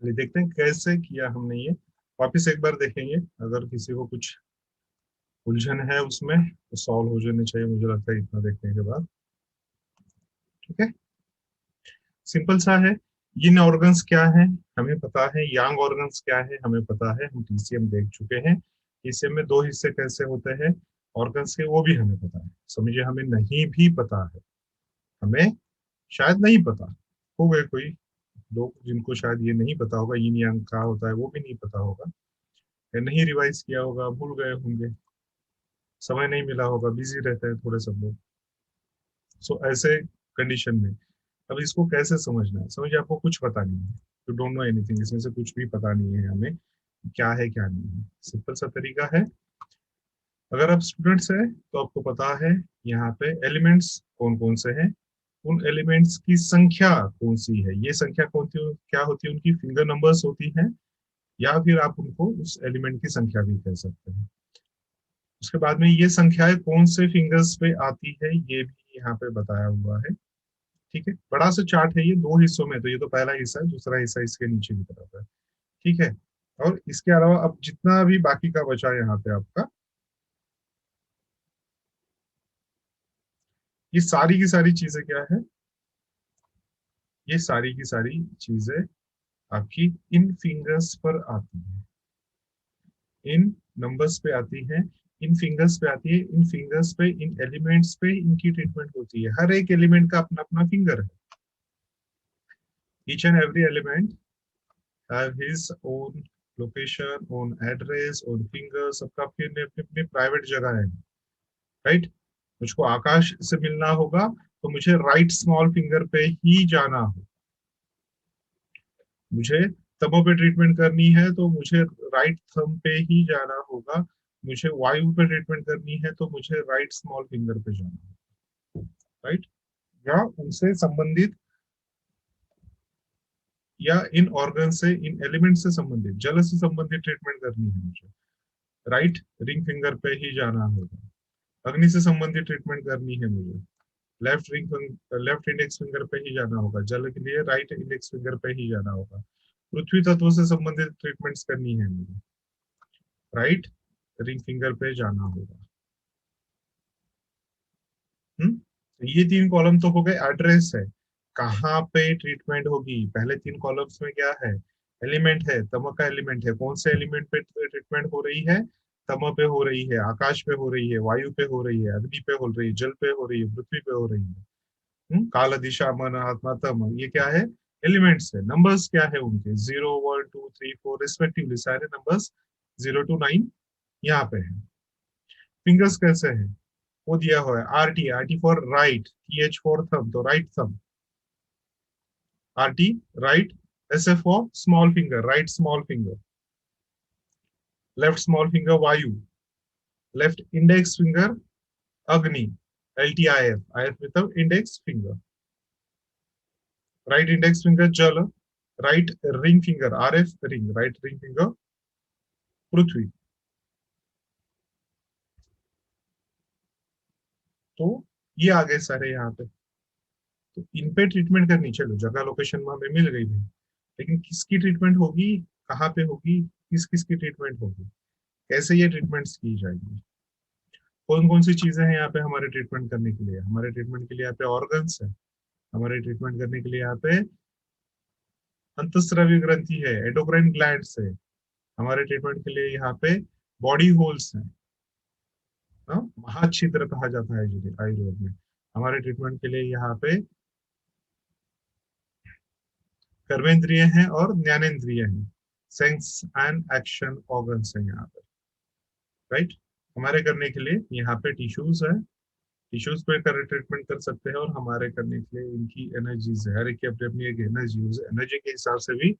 चलिए देखते हैं कैसे किया हमने ये। वापस एक बार देखेंगे, अगर किसी को कुछ उलझन है उसमें तो सॉल्व हो जाने चाहिए, मुझे लगता है इतना देखने के बाद। ठीक है, सिंपल सा है। यिन ऑर्गन्स क्या है हमें पता है, यांग ऑर्गन्स क्या है हमें पता है, हम टीसीएम देख चुके हैं। टीसीएम में दो हिस्से कैसे होते हैं ऑर्गन्स के, वो भी हमें पता है। समझिए हमें नहीं भी पता है, हमें शायद नहीं पता हो गए कोई लोग जिनको शायद ये नहीं पता होगा यिन यांग क्या होता है, वो भी नहीं पता होगा या नहीं रिवाइज किया होगा, भूल गए होंगे, समय नहीं मिला होगा, बिजी रहते हैं थोड़े सब लोग। सो ऐसे कंडीशन में अब इसको कैसे समझना है, समझिए आपको कुछ पता नहीं है, यू डोंट नो एनीथिंग, इसमें से कुछ भी पता नहीं है हमें क्या है क्या नहीं है। सिंपल सा तरीका है, अगर आप स्टूडेंट्स हैं तो आपको पता है यहाँ पे एलिमेंट्स कौन कौन से हैं, उन एलिमेंट्स की संख्या कौन सी है, ये संख्या कौन सी क्या होती है, उनकी फिंगर नंबर्स होती हैं, या फिर आप उनको उस एलिमेंट की संख्या भी कह सकते हैं। उसके बाद में ये संख्याएं कौन से फिंगर्स पे आती है ये भी यहाँ पे बताया हुआ है। ठीक है, बड़ा सा चार्ट है ये, दो हिस्सों में, तो ये तो पहला हिस्सा है, दूसरा हिस्सा इसके नीचे की तरफ है। ठीक है, और इसके अलावा अब जितना भी बाकी का बचा यहाँ पे आपका, ये सारी की सारी चीजें क्या है, ये सारी की सारी चीजें आपकी इन फिंगर्स पर आती है, इन नंबर्स पे आती है, इन फिंगर्स पे आती है, इन फिंगर्स पे, इन एलिमेंट्स पे इनकी ट्रीटमेंट होती है। हर एक एलिमेंट का अपना अपना फिंगर है, each and every element have his own location, own address, own finger, सबका अपनी अपनी अपनी प्राइवेट जगह है। राइट, मुझको आकाश से मिलना होगा तो मुझे राइट स्मॉल फिंगर पे ही जाना हो, मुझे थंबों पे ट्रीटमेंट करनी है तो मुझे राइट थंब पे ही जाना होगा, मुझे वायु पे ट्रीटमेंट करनी है तो मुझे राइट स्मॉल फिंगर पे जाना होगा। राइट, या उनसे संबंधित, या इन ऑर्गन से, इन एलिमेंट से संबंधित, जल से संबंधित ट्रीटमेंट करनी है मुझे, राइट रिंग फिंगर पे ही जाना होगा। अग्नि से संबंधित ट्रीटमेंट करनी है मुझे, लेफ्ट इंडेक्स फिंगर पे ही जाना होगा, जल के लिए राइट इंडेक्स फिंगर पे ही जाना होगा। पृथ्वी तत्व से संबंधित ट्रीटमेंट्स करनी है मुझे, राइट रिंग फिंगर पे जाना होगा। तो ये तीन कॉलम तो हो गए, एड्रेस है कहाँ पे ट्रीटमेंट होगी। पहले तीन कॉलम्स में क्या है, एलिमेंट है, तम का एलिमेंट है, कौन से एलिमेंट पे ट्रीटमेंट हो रही है, तम पे हो रही है, आकाश पे हो रही है, वायु पे हो रही है, अग्नि पे हो रही है, जल पे हो रही है, पृथ्वी पे हो रही है। काल दिशा मन आत्मा तम, ये क्या है, एलिमेंट्स है। नंबर्स क्या है उनके, 0 1 2 3 4 रिस्पेक्टिवली, सारे नंबर्स 0 to 9 यहाँ पे है। फिंगर्स कैसे है, वो दिया हुआ है, R T for right, T H for thumb, तो right thumb, R T right, S F for small finger, right small finger, left small finger वायु, लेफ्ट इंडेक्स फिंगर अग्नि, एल टी आई एफ मतलब index finger, right index finger जल, right ring finger R F ring, right ring finger पृथ्वी। तो ये आ गए सारे यहाँ पे, तो इन पे ट्रीटमेंट करनी, चलो जगह लोकेशन में हमें मिल गई भाई, लेकिन किसकी ट्रीटमेंट होगी, कहाँ पे होगी, किस किस की ट्रीटमेंट होगी, कैसे ये ट्रीटमेंट्स की जाएगी, कौन कौन सी चीजें हैं यहाँ पे हमारे ट्रीटमेंट करने के लिए। हमारे ट्रीटमेंट के लिए यहाँ पे ऑर्गन्स है, हमारे ट्रीटमेंट करने के लिए यहाँ पे अंतःस्रावी ग्रंथि है, एंडोक्राइन ग्लैंड्स है, हमारे ट्रीटमेंट के लिए यहाँ पे बॉडी होल्स है, महाछिद्र कहा जाता है जिन्हें आयुर्वेद में। हमारे ट्रीटमेंट के लिए यहाँ पे कर्मेंद्रिय हैं और ज्ञानेन्द्रिय हैं, सेंस एंड एक्शन ऑर्गन्स हैं यहाँ पे। राइट, हमारे करने के लिए यहाँ पे टिश्यूज है, टिश्यूज पे कर ट्रीटमेंट कर सकते हैं, और हमारे करने के लिए इनकी एनर्जीज है, हर एक की अपनी अपनी एक एनर्जी, उस एनर्जी के हिसाब से भी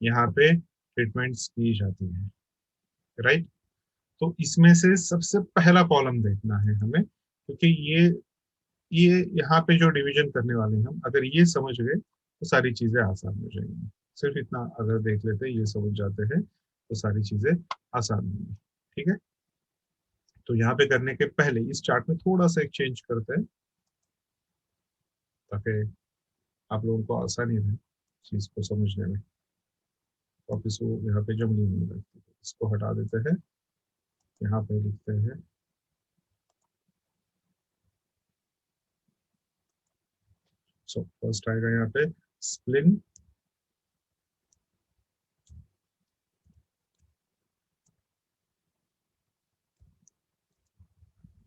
यहाँ पे ट्रीटमेंट्स की जाती है। राइट, तो इसमें से सबसे पहला कॉलम देखना है हमें, क्योंकि ये यहाँ पे जो डिवीजन करने वाले हैं हम, अगर ये समझ गए तो सारी चीजें आसान हो जाएंगी। सिर्फ इतना अगर देख लेते, ये समझ जाते हैं तो सारी चीजें आसान होंगी। ठीक है, तो यहाँ पे करने के पहले इस चार्ट में थोड़ा सा एक चेंज करते हैं, ताकि आप लोगों को आसानी रहे चीज को समझने में। वापिस वो यहाँ पे जंगली होने लगती है। इसको हटा देते हैं, यहाँ पे लिखते हैं सो फर्स्ट आएगा यहाँ पे स्प्लिन,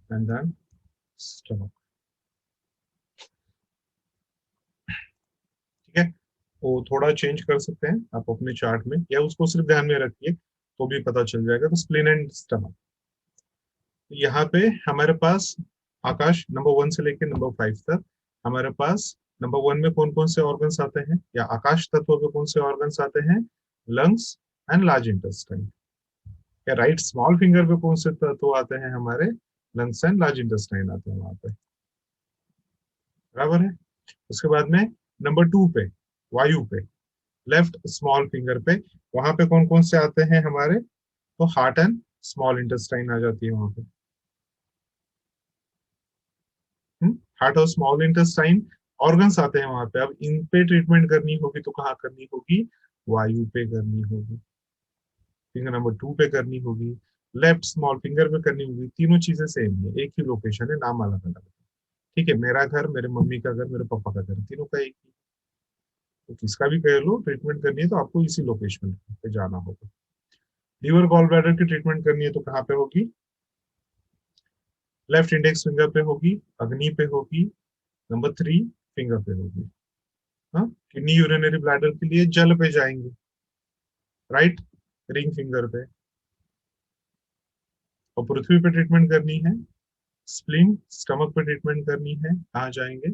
एंड देन स्टमक। ठीक है, वो थोड़ा चेंज कर सकते हैं आप अपने चार्ट में, या उसको सिर्फ ध्यान में रखिए तो भी पता चल जाएगा। तो स्प्लिन एंड स्टमक, यहाँ पे हमारे पास आकाश नंबर 1 से लेकर नंबर 5 तक हमारे पास नंबर 1 में कौन कौन से ऑर्गन्स आते हैं, या आकाश तत्व में कौन से ऑर्गन्स आते हैं, लंग्स एंड लार्ज इंटेस्टाइन। या राइट स्मॉल फिंगर पे कौन से तत्व आते हैं, हमारे लंग्स एंड लार्ज इंटेस्टाइन आते हैं वहां पे, बराबर है। उसके बाद में नंबर 2 पे वायु पे, लेफ्ट स्मॉल फिंगर पे, वहां पे कौन कौन से आते हैं हमारे, तो हार्ट एंड स्मॉल इंटेस्टाइन आ जाती है वहां पे। हार्ट और स्मॉल इंटेस्टाइन ऑर्गन्स आते हैं वहां पे। अब इन पे ट्रीटमेंट करनी होगी तो कहाँ करनी होगी, वायु पे करनी होगी, फिंगर नंबर 2 पे करनी होगी, लेफ्ट स्मॉल फिंगर पे करनी होगी। तीनों चीजें सेम है, एक ही लोकेशन है, नाम अलग अलग है। ठीक है, मेरा घर, मेरे मम्मी का घर, मेरे पापा का घर, तीनों का एक ही। तो किसका भी कह लो ट्रीटमेंट करनी है तो आपको इसी लोकेशन पे जाना होगा। लीवर गॉल ब्लैडर की ट्रीटमेंट करनी है तो कहाँ पे होगी, लेफ्ट इंडेक्स फिंगर पे होगी, अग्नि पे होगी, नंबर 3 फिंगर पे होगी। हाँ, किडनी यूरिनरी ब्लैडर के लिए जल पे जाएंगे, राइट रिंग फिंगर पे। और पृथ्वी पे ट्रीटमेंट करनी है, स्प्लीन स्टमक पे ट्रीटमेंट करनी है, कहाँ जाएंगे,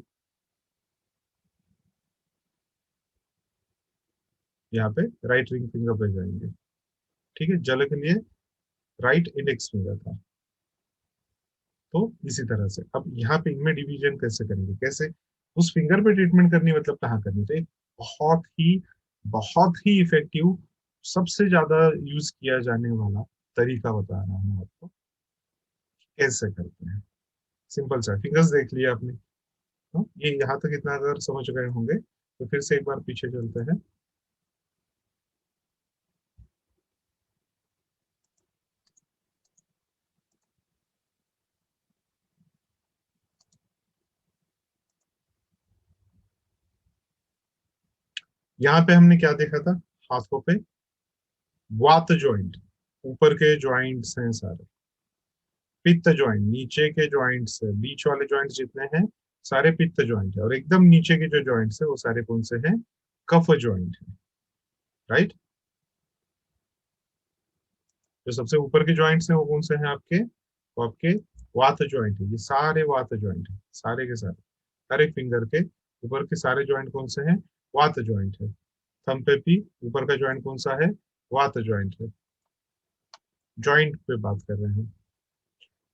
यहाँ पे राइट रिंग फिंगर पे जाएंगे। ठीक है, जल के लिए राइट इंडेक्स फिंगर था। तो इसी तरह से अब यहाँ पे इनमें डिवीजन कैसे करेंगे, कैसे उस फिंगर पे ट्रीटमेंट करनी, मतलब कहाँ करनी। तो एक बहुत ही इफेक्टिव, सबसे ज्यादा यूज किया जाने वाला तरीका बता रहा हूँ आपको, कैसे करते हैं। सिंपल सा, फिंगर्स देख लिया आपने। ये यहाँ तक इतना अगर समझ गए होंगे तो फिर से एक बार पीछे चलते हैं। यहाँ पे हमने क्या देखा था, हाथों पे वात जॉइंट, ऊपर के जॉइंट्स हैं सारे, पित्त जॉइंट नीचे के जॉइंट्स है, बीच वाले जॉइंट्स जितने हैं सारे पित्त जॉइंट है, और एकदम नीचे के जो जॉइंट्स है वो सारे कौन से हैं, कफ जॉइंट है, राइट। जो सबसे ऊपर के जॉइंट्स हैं वो कौन से हैं आपके, वो आपके वात जॉइंट है, ये सारे वात जॉइंट है, सारे के सारे, हर एक फिंगर के ऊपर के सारे जॉइंट कौन से हैं, वात जॉइंट है। थंब पे भी ऊपर का जॉइंट कौन सा है, वात जॉइंट है। जॉइंट पे बात कर रहे हैं।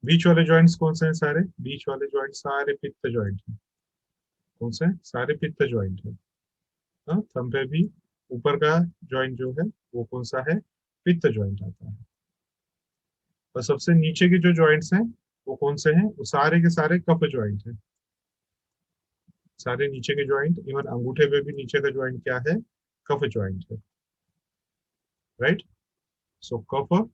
बीच वाले जॉइंट्स कौन से हैं, सारे बीच वाले जॉइंट सारे पित्त जॉइंट है, कौन से सारे पित्त जॉइंट है। हाँ, थंब पे भी ऊपर का जॉइंट जो है वो कौन सा है, पित्त जॉइंट आता है। और सबसे नीचे के जो जॉइंट्स हैं वो कौन से हैं, वो सारे के सारे कफ जॉइंट है, सारे नीचे के जॉइंट, इवन अंगूठे पे भी नीचे का जॉइंट क्या है, कफ जॉइंट है, राइट। सो कफ,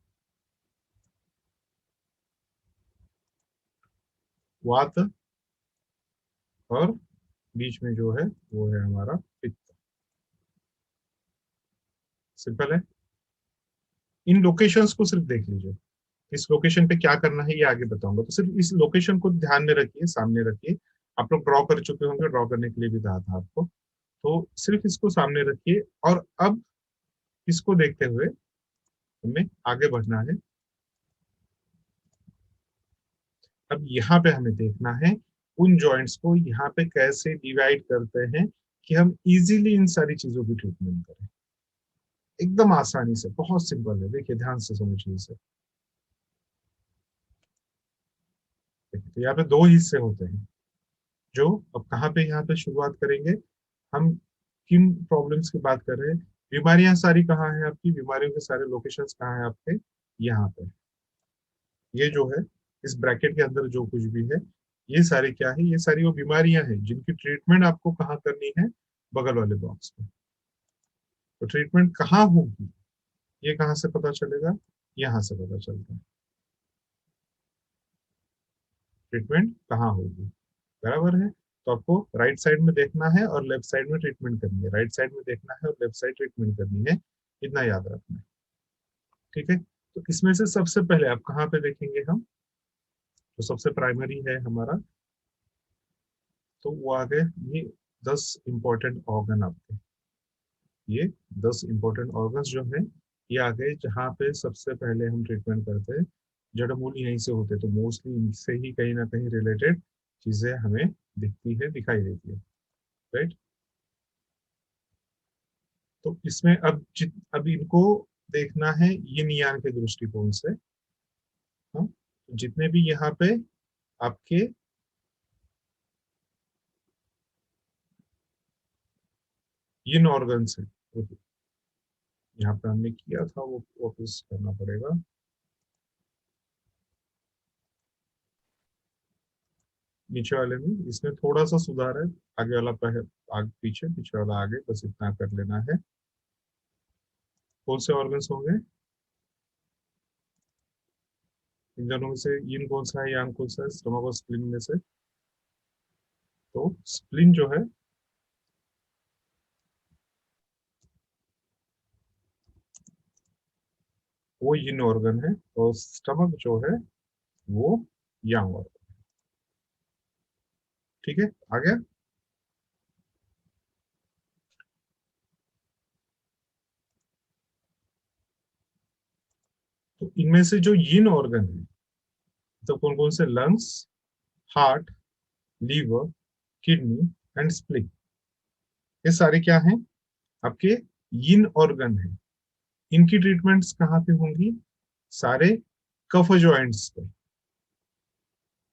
वात, और बीच में जो है वो है हमारा पित्त। सिंपल है। इन लोकेशंस को सिर्फ देख लीजिए, इस लोकेशन पे क्या करना है ये आगे बताऊंगा, तो सिर्फ इस लोकेशन को ध्यान में रखिए, सामने रखिए। आप लोग ड्रॉ कर चुके होंगे, ड्रॉ करने के लिए भी कहा था आपको, तो सिर्फ इसको सामने रखिए। और अब इसको देखते हुए हमें आगे बढ़ना है। अब यहाँ पे हमें देखना है उन जॉइंट्स को यहाँ पे कैसे डिवाइड करते हैं कि हम इजीली इन सारी चीजों की ट्रीटमेंट करें, एकदम आसानी से, बहुत सिंपल है। देखिए ध्यान से समझिए इसे। देखिए, तो यहाँ पे दो हिस्से होते हैं जो, अब कहाँ पे यहाँ पे शुरुआत करेंगे हम, किन प्रॉब्लम्स की बात कर रहे हैं, बीमारियां सारी कहाँ है आपकी, बीमारियों के सारे लोकेशंस कहाँ है आपके, यहाँ पे। ये जो है इस ब्रैकेट के अंदर जो कुछ भी है ये सारी क्या है, ये सारी वो बीमारियां हैं जिनकी ट्रीटमेंट आपको कहाँ करनी है, बगल वाले बॉक्स में। तो ट्रीटमेंट कहाँ होगी ये कहाँ से पता चलेगा, यहाँ से पता चलता है ट्रीटमेंट कहाँ होगी। बराबर है। तो आपको राइट साइड में देखना है और लेफ्ट साइड में ट्रीटमेंट करनी है, राइट साइड में देखना है और लेफ्ट साइड ट्रीटमेंट करनी है, इतना याद रखना है। ठीक है। तो इसमें से सबसे पहले आप कहाँ पे देखेंगे हम, तो सबसे प्राइमरी है हमारा, तो वो आ गए ये 10 इंपॉर्टेंट ऑर्गन आपके, ये 10 इंपॉर्टेंट ऑर्गन्स जो है ये आ गए, जहाँ पे सबसे पहले हम ट्रीटमेंट करते हैं। जड़ मूल यहीं से होते, तो मोस्टली इनसे ही कहीं ना कहीं रिलेटेड चीजें हमें दिखती है, दिखाई देती है। राइट। तो इसमें अब इनको देखना है यिन यान के दृष्टिकोण से। हाँ, तो जितने भी यहाँ पे आपके यिन ऑर्गन्स है, यहाँ पे हमने किया था वो वापस करना पड़ेगा। नीचे वाले में इसमें थोड़ा सा सुधार है, आगे वाला पहले आगे पीछे, पीछे वाला आगे, बस इतना कर लेना है। कौन से ऑर्गन्स होंगे इन दोनों में से, यिन कौन सा है, यांग कौन सा है, स्टमक और स्प्लीन में से? तो स्प्लीन जो है वो यिन ऑर्गन है, और स्टमक जो है वो यांग ऑर्गन। ठीक है, आ गया। तो इनमें से जो यिन ऑर्गन है, तो कौन कौन से, lungs, heart, liver, kidney and spleen, ये सारे क्या हैं आपके यिन ऑर्गन है। इनकी ट्रीटमेंट्स कहाँ पे होंगी, सारे कफ जॉइंट्स पे।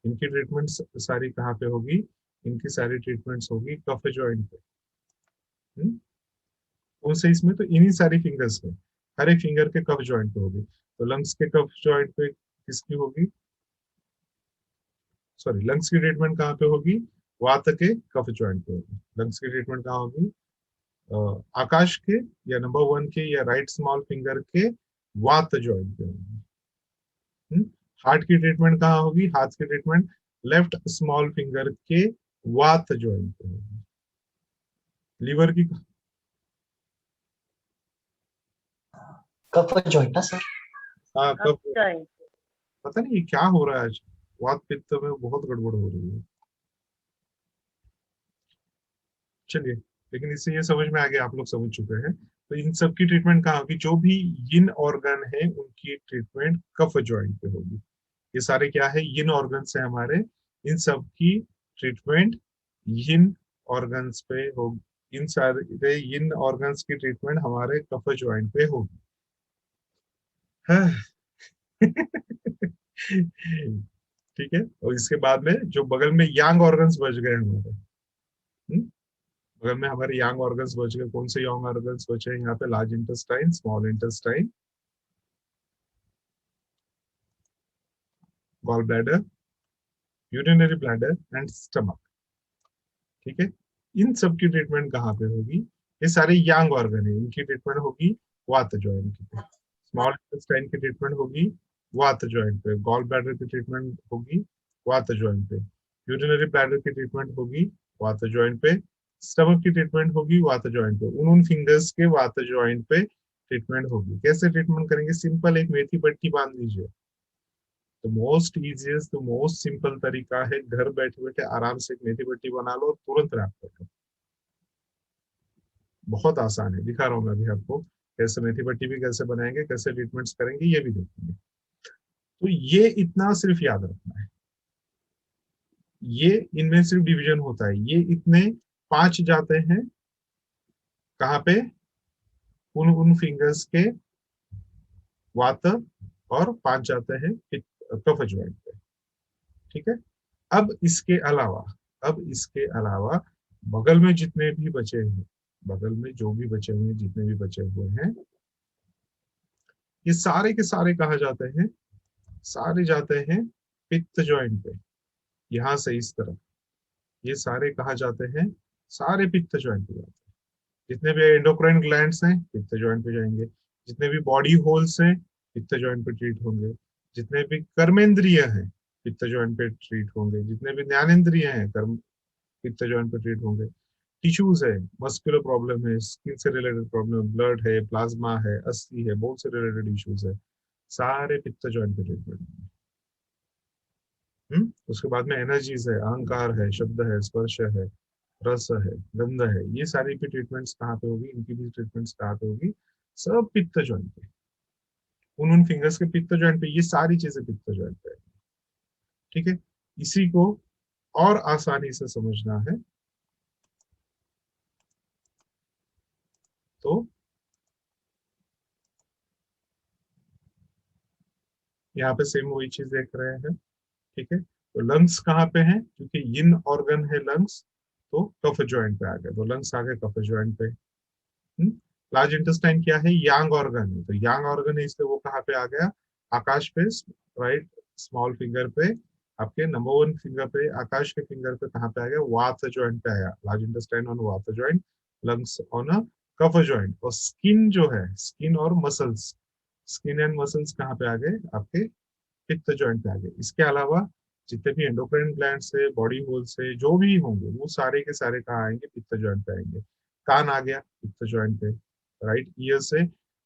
इनकी ट्रीटमेंट्स सारी कहाँ पे होगी, इनकी सारी ट्रीटमेंट्स होगी कफ जॉइंट पे। कौन से इसमें, तो इन्हीं सारी फिंगर्स पे, हर एक फिंगर के कफ जॉइंट पे होगी। तो लंग्स के कफ जॉइंट पे किसकी होगी, सॉरी, लंग्स की ट्रीटमेंट कहाँ पे होगी, वात के कफ जॉइंट पे होगी। लंग्स की ट्रीटमेंट कहाँ होगी, आकाश के या नंबर 1 के या राइट स्मॉल फिंगर के वात जॉइंट पे होगी। हार्ट की ट्रीटमेंट कहाँ होगी, हाथ की ट्रीटमेंट लेफ्ट स्मॉल फिंगर के वात जॉइंट पे होगी। लीवर की, कफ जॉइंट ना सर? हाँ कफ, पता नहीं ये क्या हो रहा है आज, वात पित्त में बहुत गड़बड़ हो रही है। चलिए, लेकिन इससे ये समझ में आ गया, आप लोग समझ चुके हैं। तो इन सब की ट्रीटमेंट कहाँ होगी, जो भी यिन ऑर्गन है उनकी ट्रीटमेंट कफ जॉइंट पे होगी। ये सारे क्या है, यिन ऑर्गन है हमारे, इन सब की ट्रीटमेंट यिन ऑर्गन्स पे होगी। इन सारे यिन ऑर्गन्स की ट्रीटमेंट हमारे कफ जॉइंट पे होगी। हाँ। ठीक है, और इसके बाद में जो बगल में यांग ऑर्गन्स बच गए हमारे, बगल में हमारे यांग ऑर्गन्स बच गए, कौन से यांग ऑर्गन्स बचे हैं यहाँ पे, large intestine, small intestine, gallbladder, urinary bladder and stomach. ठीक है, इन सब की ट्रीटमेंट कहाँ पे होगी, ये सारे यांग ऑर्गन है, इनकी ट्रीटमेंट होगी वात जॉइंट पे। स्मॉल इंटेस्टाइन की ट्रीटमेंट होगी वात जॉइंट पे, गॉल ब्लैडर की ट्रीटमेंट होगी वात जॉइंट पे, यूरिनरी ब्लैडर की ट्रीटमेंट होगी वात जॉइंट पे, स्टमक की ट्रीटमेंट होगी वात जॉइंट पे, उन फिंगर्स के वात जॉइंट पे ट्रीटमेंट होगी। कैसे ट्रीटमेंट करेंगे, सिंपल, एक मेथी पट्टी बांध दीजिए। तो मोस्ट इजिएस्ट, तो मोस्ट सिंपल तरीका है, घर बैठे बैठे आराम से एक मेथी पट्टी बना लो और तुरंत रैप कर लो। बहुत आसान है, दिखा रहा हूँ मैं अभी आपको कैसे मेथी पट्टी भी कैसे बनाएंगे, कैसे ट्रीटमेंट्स करेंगे, ये भी देखेंगे। तो ये इतना सिर्फ याद रखना है, ये इनमें सिर्फ डिवीजन होता है, ये इतने 5 जाते हैं कहाँ पे, उन उन फिंगर्स के वात, और 5 जाते हैं कफ ज्वाइंट पे। ठीक है। अब इसके अलावा, अब इसके अलावा बगल में जितने भी बचे हैं, बगल में जो भी बचे हुए हैं, जितने भी बचे हुए हैं, ये सारे के सारे कहा जाते हैं, सारे जाते हैं पित्त ज्वाइंट पे, यहां से इस तरफ, ये सारे कहा जाते हैं, सारे पित्त ज्वाइंट पे जाते हैं। जितने भी एंडोक्राइन ग्लैंड्स हैं पित्त जॉइंट पे जाएंगे, जितने भी बॉडी होल्स हैं पित्त जॉइंट पे ट्रीट होंगे, जितने भी कर्मेंद्रिय हैं पित्त जॉइंट पे ट्रीट होंगे, जितने भी ज्ञानेंद्रिय हैं कर्म पित्त जॉइंट पे ट्रीट होंगे। टिश्यूज है, मस्कुलर प्रॉब्लम है, स्किन से रिलेटेड प्रॉब्लम, ब्लड है, प्लाज्मा है, अस्थि है, बोन से रिलेटेड इश्यूज है, सारे पित्त जॉइंट पे ट्रीटमेंट। उसके बाद में एनर्जीज है, अहंकार है, शब्द है, स्पर्श है, रस है, गंध है, ये सारी भी ट्रीटमेंट्स कहाँ पे होगी, इनकी भी ट्रीटमेंट्स कहाँ पे होगी, सब पित्त जॉइंट पे। उन फिंगर्स के पित्त जॉइंट पे, ये सारी चीजें पित्त जॉइंट पे है। ठीक है, इसी को और आसानी से समझना है तो यहाँ पे सेम वही चीज देख रहे हैं। ठीक है, तो लंग्स कहाँ पे हैं, क्योंकि यिन ऑर्गन है लंग्स, तो कफ जॉइंट पे आ गए, तो लंग्स आ गए कफ जॉइंट पे। लार्ज इंटेस्टाइन क्या है, यांग ऑर्गन है, तो यांग ऑर्गन है इसलिए वो कहाँ पे आ गया, आकाश पे, राइट स्मॉल फिंगर पे, आपके नंबर 1 फिंगर पे, आकाश के फिंगर पे कहाँ पे आ गया, वात जॉइंट पे आया, लार्ज इंटेस्टाइन ऑन वात जॉइंट, लंग्स ऑन अ कफ जॉइंट। और स्किन जो है, स्किन और मसल्स, स्किन एंड मसल्स कहाँ पे आ गए, आपके पित्त जॉइंट पे आ गए। इसके अलावा जितने भी एंडोक्राइन ग्लैंड से, बॉडी होल से जो भी होंगे, वो सारे के सारे कहाँ आएंगे, पित्त जॉइंट पे आएंगे। कान आ गया पित्त जॉइंट पे, राइट ईयर से,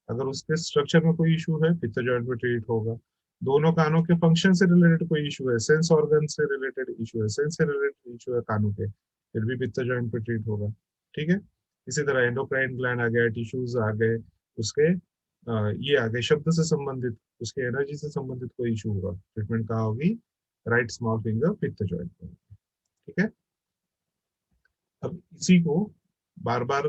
अगर उसके स्ट्रक्चर में कोई इशू है पित्त जॉइंट पे ट्रीट होगा। दोनों कानों के फंक्शन से रिलेटेड कोई इशू है, सेंस ऑर्गन से रिलेटेड इशू है, सेंस से रिलेटेड इशू है कानों के, फिर भी पित्त जॉइंट पे ट्रीट होगा। ठीक है, इसी तरह एंडोक्राइन ग्लैंड आ गया, टिश्यूज आ गए, उसके ये आ गए शब्द से संबंधित, उसके एनर्जी से संबंधित कोई इशू होगा, ट्रीटमेंट कहाँ होगी, राइट स्मॉल फिंगर पित्त जॉइंट पे। ठीक है, अब इसी को बार बार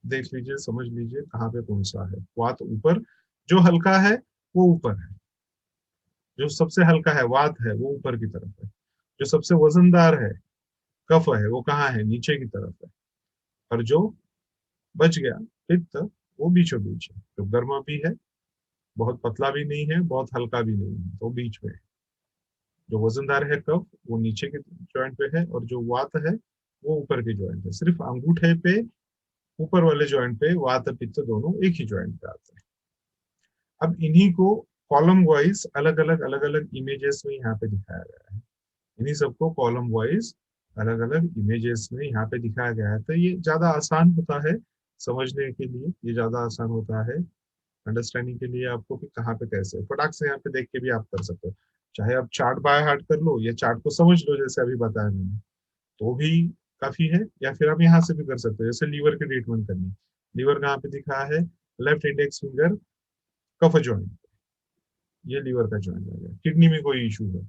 देख लीजिए, समझ लीजिए कहाँ पे कौन सा है। वात ऊपर, जो हल्का है वो ऊपर है, जो सबसे हल्का है वात है वो ऊपर की तरफ है, जो सबसे वजनदार है कफ है वो कहाँ है, नीचे की तरफ है, और जो बच गया पित्त वो बीचों बीच है, जो गर्म भी है, बहुत पतला भी नहीं है, बहुत हल्का भी नहीं है, तो बीच में है। जो वजनदार है कफ वो नीचे के जॉइंट पे है, और जो वात है वो ऊपर के जॉइंट है। सिर्फ अंगूठे पे ऊपर वाले जॉइंट पे वात पित्त दोनों एक ही जॉइंट पे आते हैं। अब इन्हीं को कॉलम वाइज अलग अलग इमेजेस में यहाँ पे दिखाया गया है, इन्हीं सबको कॉलम वाइज अलग अलग इमेजेस में यहाँ पे दिखाया गया है, तो ये ज्यादा आसान होता है समझने के लिए, ये ज्यादा आसान होता है अंडरस्टैंडिंग के लिए आपको, कि कहाँ पे कैसे फटाक से यहाँ पे देख के भी आप कर सकते हो। चाहे आप चार्ट बाय हार्ट कर लो या चार्ट को समझ लो जैसे अभी बताया मैंने, तो भी काफी है, या फिर आप यहाँ से भी कर सकते हो। जैसे लीवर की ट्रीटमेंट करनी, लीवर कहाँ पे दिखा है, लेफ्ट इंडेक्स फिंगर कफ जॉइंट, ये लीवर का जॉइंट आ गया। किडनी में कोई इशू है,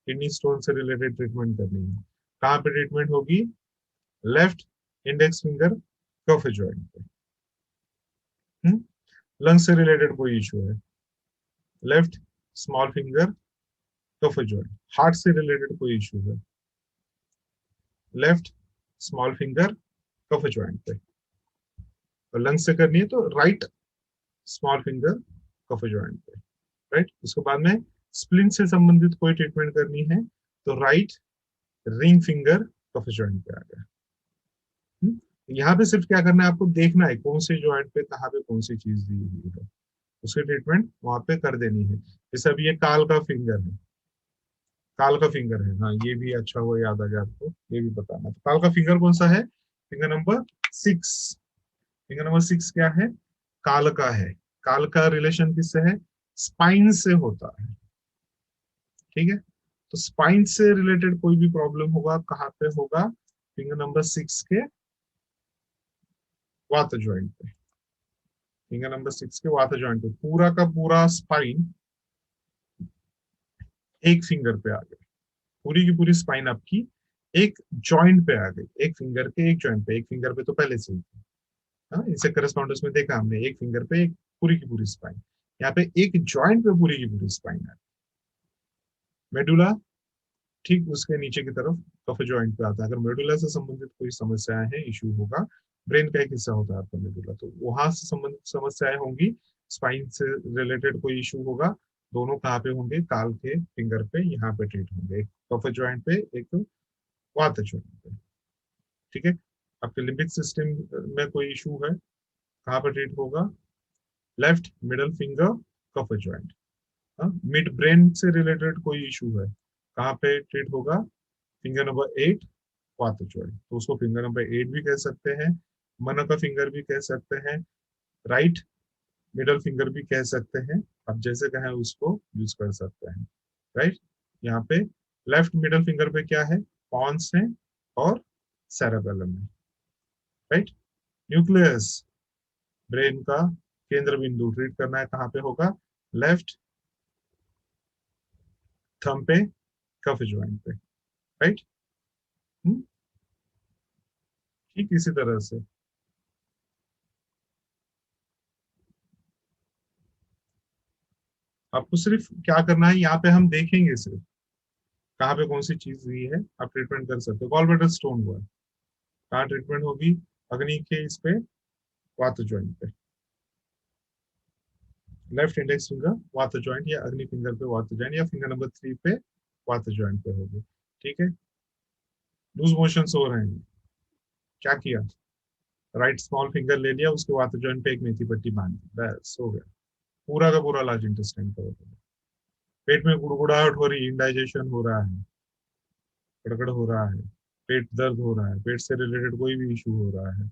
किडनी स्टोन से रिलेटेड ट्रीटमेंट करनी है, कहाँ पे ट्रीटमेंट होगी, लेफ्ट इंडेक्स फिंगर कफ जॉइंट पे। लंग से रिलेटेड कोई इशू है, लेफ्ट स्मॉल फिंगर कफ जॉइंट। हार्ट से रिलेटेड कोई इशू है, लेफ्ट स्मॉल फिंगर कफ जॉइंट पे। और लंग से करनी है तो राइट स्मॉल फिंगर कफ जॉइंट पे, राइट। उसके बाद में स्प्लिन से संबंधित कोई ट्रीटमेंट करनी है तो राइट रिंग फिंगर कफ जॉइंट पे आ गया। यहाँ पे सिर्फ क्या करना है, आपको देखना है कौन से जॉइंट पे कहाँ पे कौन सी चीज दी हुई है, उसकी ट्रीटमेंट वहां पे कर देनी है। जैसे अभी ये काल का फिंगर है, काल का फिंगर है, हाँ ये भी अच्छा हुआ याद आ गया आपको, ये भी बताना। तो काल का फिंगर कौन सा है, फिंगर नंबर 6। फिंगर नंबर 6 क्या है, काल का है। काल का रिलेशन किससे है, स्पाइन से होता है। ठीक है, तो स्पाइन से रिलेटेड कोई भी प्रॉब्लम होगा कहाँ पे होगा, फिंगर नंबर 6 के वात ज्वाइंट पे। फिंगर नंबर 6 के वात ज्वाइंट पे पूरा का पूरा स्पाइन एक फिंगर पे आ गया, पूरी की पूरी स्पाइन आपकी एक जॉइंट पे आ गई, एक फिंगर के एक जॉइंट पे। एक फिंगर पे तो पहले से ही थी, हाँ इसे करस्पॉन्डेंस में देखा हमने, एक फिंगर पे एक पूरी की पूरी स्पाइन, यहाँ पे एक जॉइंट पे पूरी की पूरी स्पाइन है। मेडुला ठीक उसके नीचे की तरफ कफ जॉइंट पे आता है। अगर मेडुला से संबंधित कोई समस्याएं हैं, इशू होगा, ब्रेन का एक हिस्सा होता है आपका मेडुला, तो वहां से संबंधित समस्याएं होंगी, स्पाइन से रिलेटेड कोई इशू होगा, दोनों कहाँ पे होंगे, काल के फिंगर पे यहाँ पे ट्रीट होंगे, एक कफ जॉइंट पे, एक वात जॉइंट पे। ठीक है, आपके लिम्बिक सिस्टम में कोई इशू है, कहाँ पर ट्रीट होगा? लेफ्ट मिडल फिंगर कफ जॉइंट। मिड ब्रेन से रिलेटेड कोई इशू है, कहाँ पे ट्रीट होगा? फिंगर नंबर 8 वात जॉइंट, तो उसको फिंगर नंबर 8 भी कह सकते हैं, मन का फिंगर भी कह सकते हैं, राइट मिडल फिंगर भी कह सकते हैं, आप जैसे कहें उसको यूज कर सकते हैं, राइट। यहाँ पे लेफ्ट मिडल फिंगर पे क्या है? पॉन्स है और सेरेबेलम है, राइट। न्यूक्लियस, ब्रेन का केंद्र बिंदु ट्रीट करना है, कहाँ पे होगा? लेफ्ट थंब पे कफ ज्वाइंट पे, राइट। ठीक इसी तरह से आपको सिर्फ क्या करना है, यहाँ पे हम देखेंगे सिर्फ कहाँ पे कौन सी चीज हुई है, आप ट्रीटमेंट कर सकते हो। गॉल ब्लैडर स्टोन हुआ है, कहाँ ट्रीटमेंट होगी? अग्नि के इस पे वात ज्वाइंट पे, लेफ्ट इंडेक्स फिंगर वात ज्वाइंट या अग्नि फिंगर पे वात ज्वाइंट या फिंगर नंबर 3 पे वात ज्वाइंट पे होगी, ठीक है। लूज मोशंस हो रहे हैं, क्या किया? राइट स्मॉल फिंगर ले लिया, उसके वात ज्वाइंट पे एक मेथी पट्टी बांध दी, बस हो गया, पूरा का पूरा लार्ज इंटेस्टाइन कवर हो गया। पेट में गुड़गुड़ाहट हो रही, इंडाइजेशन हो रहा है, गड़गड़ हो रहा है, पेट दर्द हो रहा है, पेट से रिलेटेड कोई भी इशू हो रहा है,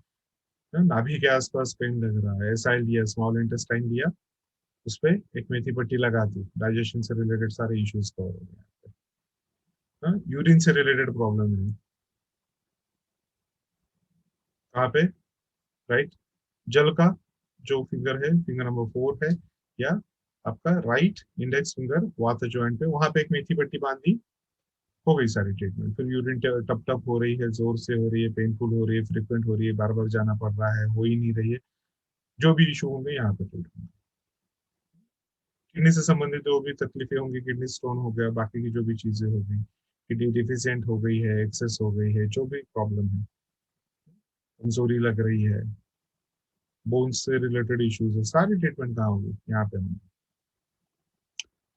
नाभि के आसपास पेन लग रहा है, एसाइल लिया, स्मॉल इंटेस्टाइन लिया, उस पे एक मेथी पट्टी लगा दी, डाइजेशन से रिलेटेड सारे इश्यूज कवर हो गए। यूरिन से रिलेटेड प्रॉब्लम है, कहाँ पे? राइट जल का जो फिंगर है, फिंगर नंबर 4 है, या आपका राइट इंडेक्स फिंगर वात जॉइंट पे, वहां पे एक मेथी पट्टी बांधी, हो गई सारी ट्रीटमेंट। फिर यूरिन टप टप हो रही है, जोर से हो रही है, पेनफुल हो रही है, फ्रिक्वेंट हो रही है, बार बार जाना पड़ रहा है, हो ही नहीं रही है, जो भी इशू होंगे यहाँ पे ट्रीटमेंट। किडनी से संबंधित जो भी तकलीफें होंगी, किडनी स्टोन हो गया, बाकी की जो भी चीजें हो गई, किडनी डिफिशियंट हो गई है, एक्सेस हो गई है, जो भी प्रॉब्लम है, कमजोरी लग रही है, बोन्स से रिलेटेड इश्यूज है, सारी ट्रीटमेंट कहाँ होगी? यहाँ पे होंगी।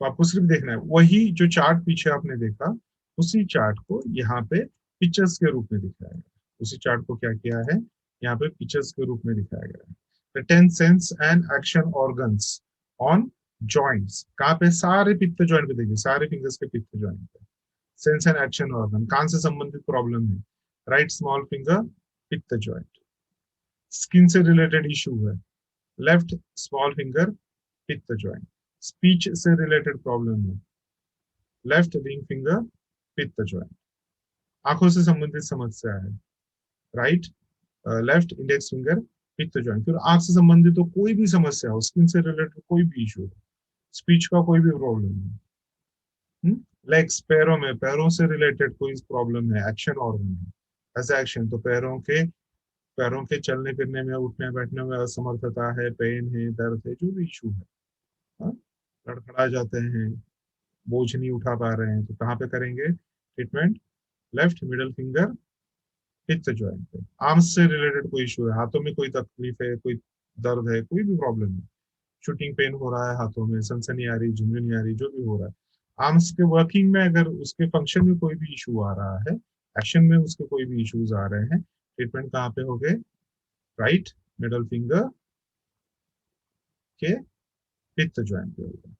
तो आपको सिर्फ देखना है, वही जो चार्ट पीछे आपने देखा, उसी चार्ट को यहाँ पे पिक्चर्स के रूप में दिखाया गया है। उसी चार्ट को क्या किया है, यहाँ पे पिक्चर्स के रूप में दिखाया गया है। The 10 sense and action organs on joints, कहाँ पे? सारे पित्त जॉइंट पे देखिए, सारे फिंगर्स के पित्त जॉइंट पे सेंस एंड एक्शन ऑर्गन, कान से संबंधित प्रॉब्लम है, राइट स्मॉल फिंगर पित्त जॉइंट। स्किन से रिलेटेड इशू है, लेफ्ट स्मॉल फिंगर पित्त जॉइंट। स्पीच से रिलेटेड प्रॉब्लम है, लेफ्ट रिंग फिंगर पित्त जॉइंट। आंखों से संबंधित समस्या है, राइट लेफ्ट इंडेक्स फिंगर पित्त जॉइंट। फिर आंख से संबंधित तो कोई भी समस्या हो, स्किन से रिलेटेड कोई भी इशू हो, स्पीच का कोई भी प्रॉब्लम है, लेग्स पैरों में, पैरों से रिलेटेड कोई प्रॉब्लम है, एक्शन ऑर्गन है, ऐसा एक्शन तो पैरों के चलने फिरने में, उठने बैठने में असमर्थता है, पेन है, दर्द है, जो भी इशू है, हाँ, लड़खड़ा जाते हैं, बोझ नहीं उठा पा रहे हैं, तो कहाँ पे करेंगे ट्रीटमेंट? लेफ्ट मिडल फिंगर पित्त जॉइंट पे। आर्म्स से रिलेटेड कोई इशू है, हाथों में कोई तकलीफ है, कोई दर्द है, कोई भी प्रॉब्लम है, शूटिंग पेन हो रहा है हाथों में, सनसनी आ रही, झुंझुनी आ रही, जो भी हो रहा है, आर्म्स के वर्किंग में अगर उसके फंक्शन में कोई भी इशू आ रहा है, एक्शन में उसके कोई भी इश्यूज आ रहे हैं, ट्रीटमेंट कहाँ पे हो गए? राइट मिडल फिंगर के पित्त ज्वाइंट पे होगा,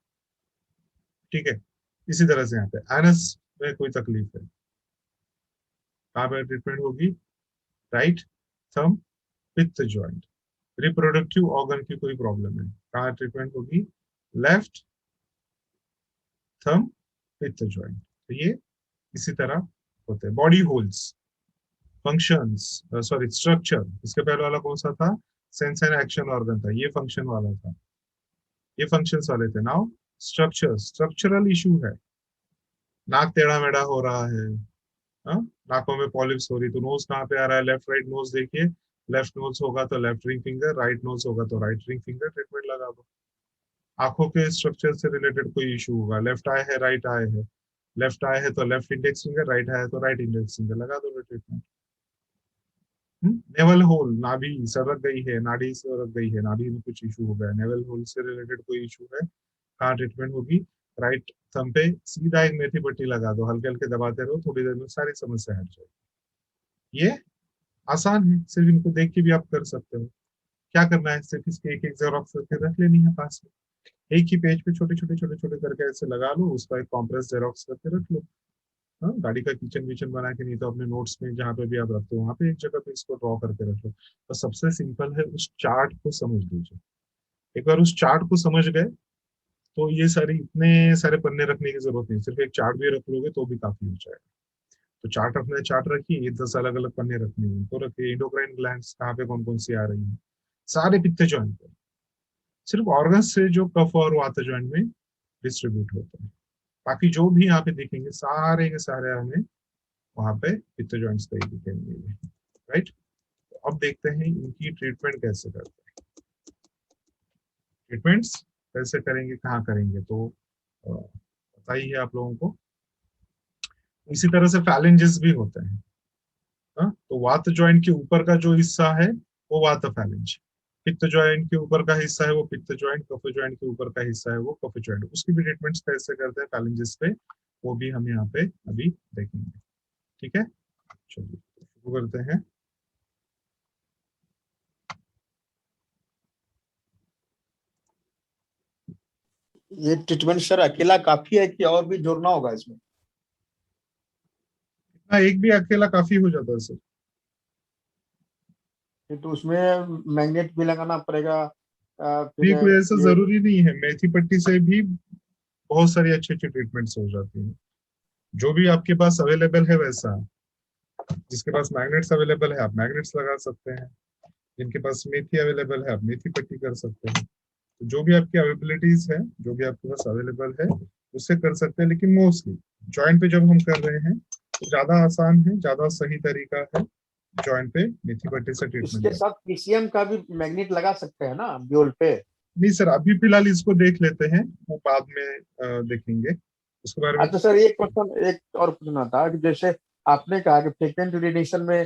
ठीक है। इसी तरह से यहाँ पे एनस में कोई तकलीफ है, कहाँ पे ट्रीटमेंट होगी? राइट थंब पित्त ज्वाइंट। रिप्रोडक्टिव ऑर्गन की कोई प्रॉब्लम है, कहाँ ट्रीटमेंट होगी? लेफ्ट थंब पित्त ज्वाइंट। तो ये इसी तरह होते हैं। Body holes, functions, sorry structure, इसके पहले वाला कौन सा था? सेंस एंड एक्शन ऑर्गन था, ये फंक्शन वाला था, ये फंक्शंस वाले थे। नाउ स्ट्रक्चर, स्ट्रक्चरल इशू है, नाक टेढ़ा मेढ़ा हो रहा है, हाँ? नाकों में पॉलिप्स हो रही, तो नोज कहाँ पे आ रहा है? लेफ्ट राइट नोज देखिए, लेफ्ट नोज होगा तो left ring finger, right nose होगा तो राइट रिंग फिंगर, ट्रीटमेंट लगा दो। आंखों के स्ट्रक्चर से रिलेटेड कोई इशू होगा, लेफ्ट आई है राइट आई है, लेफ्ट आई है तो left index finger, right I है तो राइट इंडेक्स फिंगर, लगा दो ट्रीटमेंट। नेवल होल, नाभि सरक गई है, नाड़ी सरक गई है, नाभि में कुछ इशू हो गया, नेवल होल से रिलेटेड कोई इशू है, कहाँ ट्रीटमेंट होगी? राइट थंब पे सीधा एक मेथी पट्टी लगा दो, हल्के हल्के दबाते रहो, थोड़ी देर में सारी समस्या हट जाएगी। ये आसान है, सिर्फ इनको देख के भी आप कर सकते हो। क्या करना है, सिर्फ इसके एक एक जेरोक्स करके रख लेनी है पास में, एक ही पेज पे छोटे छोटे छोटे छोटे करके ऐसे लगा लो, उसका एक कॉम्प्रेस जेरोक्स करके रख लो। हाँ, गाड़ी का किचन विचन बना के, नहीं तो अपने नोट्स में जहाँ पे भी आप रखते हो वहां पे एक जगह पे इसको ड्रॉ करके रख लो। तो सबसे सिंपल है, उस चार्ट को समझ लीजिए। एक बार उस चार्ट को समझ गए तो ये सारी इतने सारे पन्ने रखने की जरूरत नहीं, सिर्फ एक चार्ट भी रख लोगे तो भी काफी हो जाएगा। तो चार्ट रखना है, चार्ट रखिए, ये 10 अलग अलग पन्ने रखने हैं तो रखिए। इंडोक्राइन ग्लैंड्स कहाँ पे कौन कौन सी आ रही है, सारे पित्त ज्वाइंट पे, सिर्फ ऑर्गन से जो कफ और वात ज्वाइंट में डिस्ट्रीब्यूट होते हैं। बाकी जो भी यहाँ पे दिखेंगे सारे के सारे हमें वहां पे पित्त ज्वाइंट्स पे ही दिखेंगे। राइट, अब देखते हैं इनकी ट्रीटमेंट कैसे करते हैं। ट्रीटमेंट्स कैसे करेंगे, कहाँ करेंगे, तो पता ही है आप लोगों को। इसी तरह से फैलेंजेस भी होते हैं। हाँ, तो वात ज्वाइंट के ऊपर का जो हिस्सा है वो वात फैलेंज, पित्त ज्वाइंट के ऊपर का हिस्सा है वो पित्त ज्वाइंट, कफ ज्वाइंट के ऊपर का हिस्सा है वो कफ ज्वाइंट। उसकी भी ट्रीटमेंट्स कैसे करते हैं फैलेंजेस पे, वो भी हम यहाँ पे अभी देखेंगे। ठीक है, चलिए शुरू करते हैं। ये ट्रीटमेंट सर अकेला काफी है कि और भी जोड़ना होगा इसमें? हाँ, एक भी अकेला काफी हो जाता है सर। तो उसमें मैग्नेट भी लगाना पड़ेगा। फिर भी कोई ऐसा ये जरूरी नहीं है, मेथी पट्टी से भी बहुत सारी अच्छी अच्छी ट्रीटमेंट्स हो जाती हैं। जो भी आपके पास अवेलेबल है वैसा, जिसके पास मैग्नेट्स अवेलेबल है आप मैग्नेट्स लगा सकते हैं, जिनके पास मेथी अवेलेबल है आप मेथी पट्टी कर सकते हैं। तो जो भी आपकी अवेलेबिलिटीज है, जो भी आपके पास अवेलेबल है उससे कर सकते हैं। लेकिन मोस्टली जॉइंट पे जब हम कर रहे हैं तो ज्यादा आसान है, ज्यादा सही तरीका है जॉइंट पे मेथी पट्टी से इसके ट्रीटमेंट। साथ पीसीएम का भी मैग्नेट लगा सकते हैं ना ब्योल पे? नहीं सर, अभी फिलहाल इसको देख लेते हैं, वो बाद में देखेंगे उसके बारे में। अच्छा सर, एक क्वेश्चन एक और पूछना था कि जैसे आपने कहा कि फ्रिक्वेंट यूरिनेशन में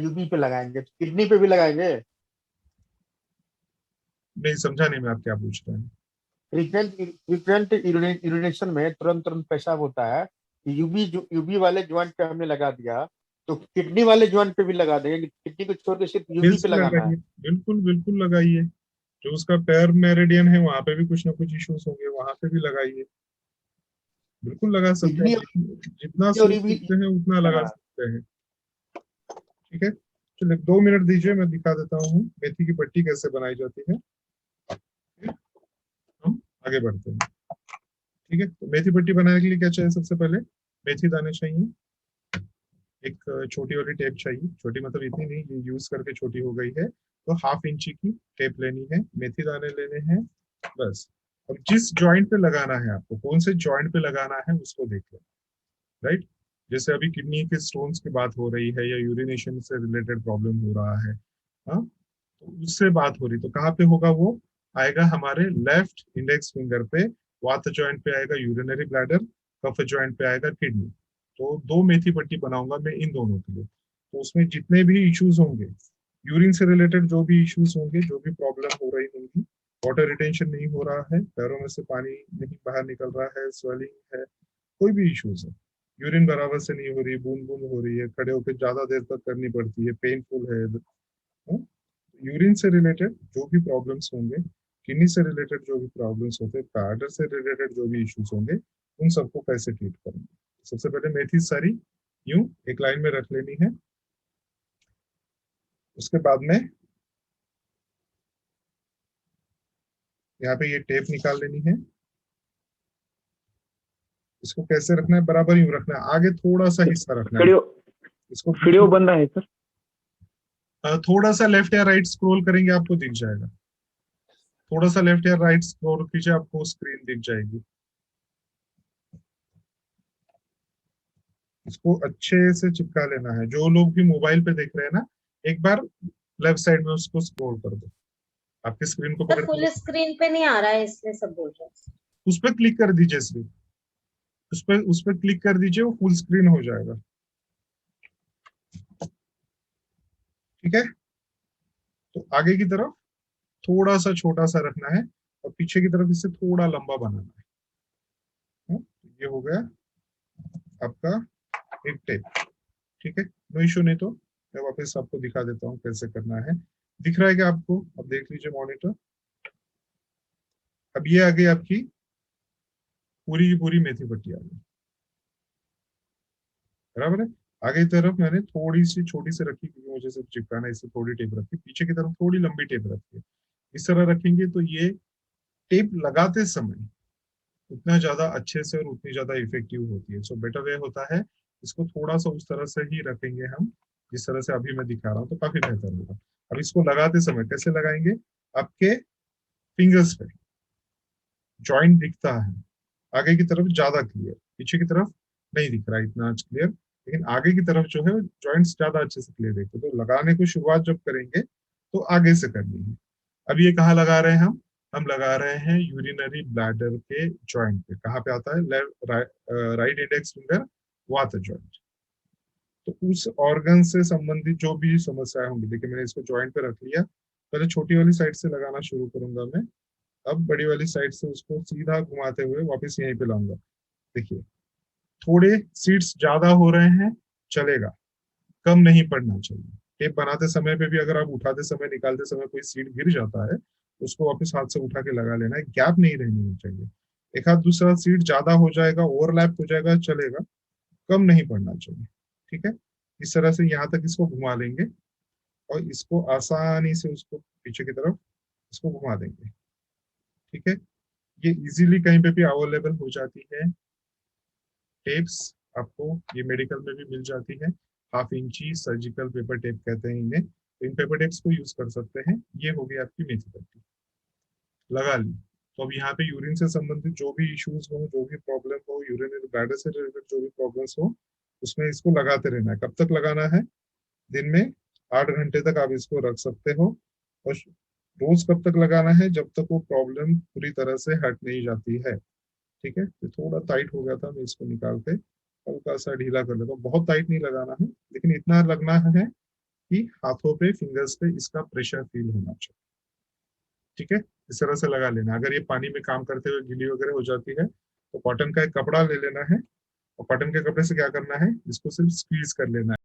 यूबी पे लगाएंगे, तो किडनी पे भी लगाएंगे? नहीं समझा नहीं मैं, आप क्या पूछ रहे हैं। फ्रीक्वेंट यूरिनेशन में तुरंत तुरंत पेशाब होता है, यूबी वाले ज्वाइंट पे हमने लगा दिया, तो किडनी वाले ज्वाइंट पे भी लगा देंगे? किडनी को छोड़ के सिर्फ यूबी पे बिल्कुल लगाना है? लगाइए, बिल्कुल बिल्कुल लगाइए। जो उसका पैर मेरिडियन है वहां पे भी कुछ ना कुछ इश्यूज होंगे, वहां पे भी लगाइए। बिल्कुल लगा सकते हैं, किडनी जितना और सोच यूबी? सकते हैं उतना लगा हाँ। सकते हैं। ठीक है, चलिए 2 मिनट दीजिए, मैं दिखा देता हूँ मेथी की पट्टी कैसे बनाई जाती है। हम आगे बढ़ते हैं। ठीक है, तो मेथी पट्टी बनाने के लिए क्या चाहिए, सबसे पहले मेथी दाने चाहिए, एक छोटी वाली टेप चाहिए, छोटी मतलब इतनी नहीं, ये यूज करके छोटी हो गई है, तो हाफ इंची की टेप लेनी है, मेथी दाने लेने हैं बस। अब जिस जॉइंट पे लगाना है आपको, कौन से जॉइंट पे लगाना है उसको देख लें। राइट, जैसे अभी किडनी के स्टोन्स की बात हो रही है या यूरिनेशन से रिलेटेड प्रॉब्लम हो रहा है, हाँ, तो उससे बात हो रही, तो कहाँ पे होगा वो, आएगा हमारे लेफ्ट इंडेक्स फिंगर पे, वात जॉइंट पे आएगा यूरिनरी ब्लैडर, कफ जॉइंट पे आएगा किडनी। तो 2 मेथी पट्टी बनाऊंगा मैं इन दोनों के लिए। तो उसमें जितने भी इश्यूज होंगे, यूरिन से रिलेटेड जो भी इश्यूज होंगे, जो भी प्रॉब्लम हो रही होंगी, वाटर रिटेंशन नहीं हो रहा है, पैरों में से पानी नहीं बाहर निकल रहा है, स्वेलिंग है, कोई भी इश्यूज है, यूरिन बराबर से नहीं हो रही, बूंद बूंद हो रही है, खड़े होकर ज्यादा देर तक करनी पड़ती है, पेनफुल है, यूरिन से रिलेटेड जो भी प्रॉब्लम्स होंगे, किडनी से रिलेटेड जो भी प्रॉब्लम्स होते हैं, कार्डर से रिलेटेड जो भी इश्यूज होंगे, उन सबको कैसे ट्रीट करेंगे। सबसे पहले मेथी सारी यूं एक लाइन में रख लेनी है। उसके बाद में यहाँ पे ये टेप निकाल लेनी है। इसको कैसे रखना है, बराबर यूं रखना है, आगे थोड़ा सा हिस्सा रखना है, वीडियो इसको वीडियो बिल्कुल बन रहा है सर। थोड़ा सा लेफ्ट या राइट स्क्रॉल करेंगे आपको दिख जाएगा, थोड़ा सा लेफ्ट या राइट स्क्रॉल कीजिए आपको स्क्रीन दिख जाएगी। इसको अच्छे से चिपका लेना है। जो लोग भी मोबाइल पे देख रहे हैं ना, एक बार लेफ्ट साइड में उसको स्क्रॉल कर दो, आपकी स्क्रीन को सर पकड़ फुल के स्क्रीन पे नहीं आ रहा है इसलिए सब बोल रहे हैं। उस पर क्लिक कर दीजिए, सिर्फ उस पर क्लिक कर दीजिए, वो फुल स्क्रीन हो जाएगा। ठीक है, तो आगे की तरफ थोड़ा सा छोटा सा रखना है और पीछे की तरफ इससे थोड़ा लंबा बनाना है। ये हो गया आपका एक टेप। ठीक है, नो इश्यू, नहीं तो मैं वापस आपको दिखा देता हूँ कैसे करना है। दिख रहा है क्या आपको? अब देख लीजिए मॉनिटर। अब ये आ गई आपकी पूरी की पूरी मेथी पट्टी आ गई, बराबर है। आगे की तरफ मैंने थोड़ी सी छोटी से रखी क्योंकि मुझे सिर्फ चिपकाना है, इससे थोड़ी टेप रखी। पीछे की तरफ थोड़ी लंबी टेप रखी है। इस तरह रखेंगे तो ये टेप लगाते समय उतना ज्यादा अच्छे से और उतनी ज्यादा इफेक्टिव होती है। सो बेटर वे होता है इसको थोड़ा सा उस तरह से ही रखेंगे हम जिस तरह से अभी मैं दिखा रहा हूँ, तो काफी बेहतर होगा। अब इसको लगाते समय कैसे लगाएंगे? आपके फिंगर्स पे जॉइंट दिखता है आगे की तरफ ज्यादा क्लियर, पीछे की तरफ नहीं दिख रहा है इतना क्लियर, लेकिन आगे की तरफ जो है जॉइंट्स ज्यादा अच्छे से क्लियर दिखते हैं। तो लगाने को शुरुआत जब करेंगे तो आगे से करनी है। अब ये कहाँ लगा रहे हैं हम लगा रहे हैं यूरिनरी ब्लैडर के जॉइंट पे। कहाँ पे आता है? Right index finger water joint. तो उस ऑर्गन से संबंधित जो भी समस्याएं होंगी, देखिए मैंने इसको जॉइंट पे रख लिया। पहले छोटी वाली साइड से लगाना शुरू करूंगा मैं, अब बड़ी वाली साइड से उसको सीधा घुमाते हुए वापस यहीं पे लाऊंगा। देखिए थोड़े सीट्स ज्यादा हो रहे हैं, चलेगा, कम नहीं पड़ना चाहिए। टेप बनाते समय पे भी अगर आप उठाते समय निकालते समय कोई सीट गिर जाता है, उसको वापस हाथ से उठा के लगा लेना है, गैप नहीं रहनी चाहिए। एक हाथ दूसरा सीट ज्यादा हो जाएगा, ओवरलैप हो जाएगा, चलेगा, कम नहीं पड़ना चाहिए। ठीक है, इस तरह से यहाँ तक इसको घुमा लेंगे और इसको आसानी से उसको पीछे की तरफ इसको घुमा देंगे। ठीक है, ये इजीली कहीं पे भी अवेलेबल हो जाती है टेप्स, आपको ये मेडिकल में भी मिल जाती है। 1/2 इंची सर्जिकल पेपर टेप कहते हैं इन्हें। तो इन पेपर टेप्स को यूज कर सकते हैं। ये हो गई आपकी मेथी पट्टी, लगा ली। तो अब यहाँ पे यूरिन से संबंधित जो भी इश्यूज हो, जो भी प्रॉब्लम हो, यूरिनरी ब्लैडर से रिलेटेड जो भी प्रॉब्लम्स हो, उसमें इसको लगाते रहना है। कब तक लगाना है? दिन में 8 घंटे तक आप इसको रख सकते हो। और रोज कब तक लगाना है? जब तक वो प्रॉब्लम पूरी तरह से हट नहीं जाती है। ठीक है, तो थोड़ा टाइट हो गया था, मैं इसको निकाल के हल्का सा ढीला कर लेता हूँ। बहुत टाइट नहीं लगाना है, लेकिन इतना लगना है कि हाथों पे, फिंगर्स पे इसका प्रेशर फील होना चाहिए। ठीक है, इस तरह से लगा लेना। अगर ये पानी में काम करते हुए गीली वगैरह हो जाती है तो कॉटन का एक कपड़ा ले लेना है, और कॉटन के कपड़े से क्या करना है, इसको सिर्फ स्क्वीज कर लेना है।